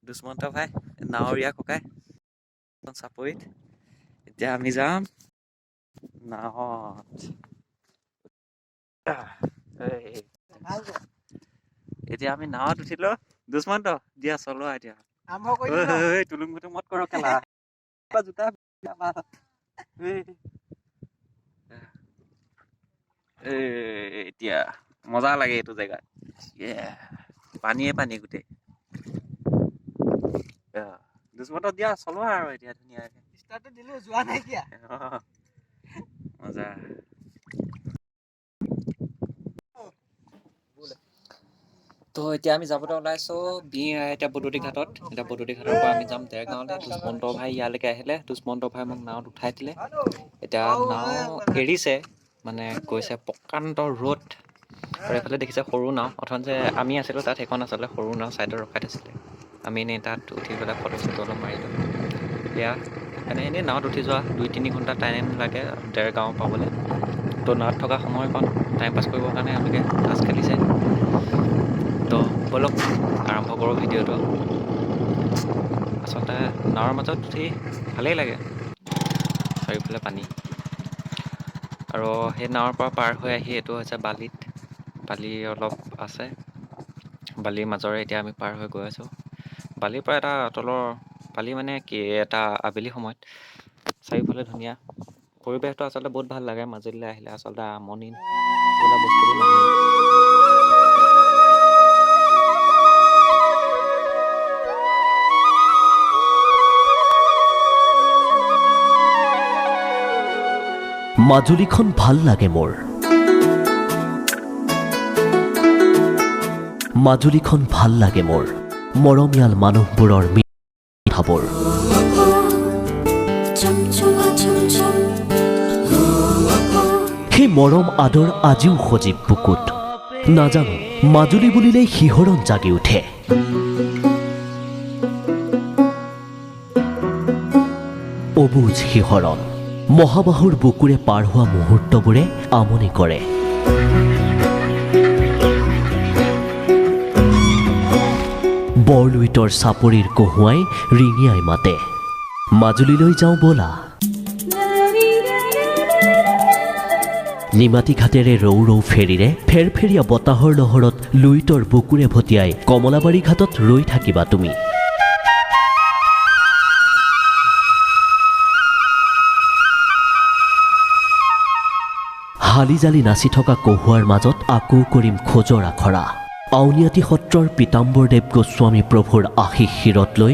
দুষ্মন্ত ভাই, নাৱৰীয়া ককাই চাপৰিত। এতিয়া আমি যাম নাৱত। এতিয়া আমি নাৱত উঠিলো। দুষ্মন্ত দিয়া চলোৱা এতিয়া। তুলুং ভুতুঙত কৰ খেলা। জোতা এতিয়া মজা লাগে এইটো জেগাত। পানীয়ে পানী গোটেই। দুষ্মন্ত দিয়া চলোৱা আৰু এতিয়া ধুনীয়াকে। দিলো যোৱা নাই কিয়া মজা। তো এতিয়া আমি যাবলৈ ওলাইছো এতিয়া বদতি ঘাটত। এতিয়া বদতি ঘাটৰ পৰা আমি যাম দেৰগাঁৱলৈ। দুষ্মন্ত ভাই ইয়ালৈকে আহিলে। দুষ্মন্ত ভাই মোক নাৱত উঠাই দিলে। এতিয়া নাও এৰিছে, মানে কৈছে প্ৰকাণ্ড ৰ'দ। আৰু এইফালে দেখিছে সৰু নাও। অথনি যে আমি আছিলোঁ তাত, সেইখন আচলতে সৰু নাও ছাইডত ৰখাই থৈছিলে। আমি এনেই তাত উঠি পেলাই ফটো চটো অলপ মাৰিলোঁ। এয়া মানে এনেই নাৱত উঠি যোৱা 2-3 ঘণ্টা টাইম লাগে দেৰগাঁও পাবলৈ। তো নাৱত থকা সময়কণ টাইম পাছ কৰিবৰ কাৰণে এওঁলোকে তাছ খেলিছে। তো ব'লক আৰম্ভ কৰোঁ ভিডিঅ'টো। আচলতে নাৱৰ মাজত উঠি ভালেই লাগে, চাৰিওফালে পানী। আৰু সেই নাৱৰ পৰা পাৰ হৈ আহি এইটো হৈছে বালিত। বালি অলপ আছে, বালিৰ মাজৰে এতিয়া আমি পাৰ হৈ গৈ আছোঁ। বালিৰ পৰা এটা তলৰ বালি মানে কি, এটা আবেলি সময়ত চাৰিওফালে ধুনীয়া পৰিৱেশটো আচলতে বহুত ভাল লাগে। মাজুলীলৈ আহিলে আচলতে আমনি বোলা বস্তুটো নাহেই। মাজুলীখন ভাল লাগে মোৰ। মাজুলীখন ভাল লাগে মোৰ, মৰমীয়াল মানুহবোৰৰ মিঠাবোৰ। সেই মৰম আদৰ আজিও সজীৱ বুকুত। নাজানো মাজুলী বুলিলেই শিহৰণ জাগি উঠে। অবুজ শিহৰণ। মহাবাহুৰ বুকুৰে পাৰ হোৱা মুহূৰ্তবোৰে আমনি কৰে। বৰলুইতৰ চাপৰিৰ কহুৱাই ৰিঙিয়াই মাতে, মাজুলীলৈ যাওঁ বলা। নিমাতী ঘাটেৰে ৰৌ ৰৌ ফেৰীৰে ফেৰফেৰীয়া বতাহৰ লহৰত লুইতৰ বুকুৰে ভটিয়াই কমলাবাৰী ঘাটত ৰৈ থাকিবা তুমি। হালি জালি নাচি থকা কহুৱাৰ মাজত আকৌ কৰিম খোজৰ আখৰা। আউনীআটী সত্ৰৰ পীতাম্বৰদেৱ গোস্বামী প্ৰভুৰ আশীষ শিৰত লৈ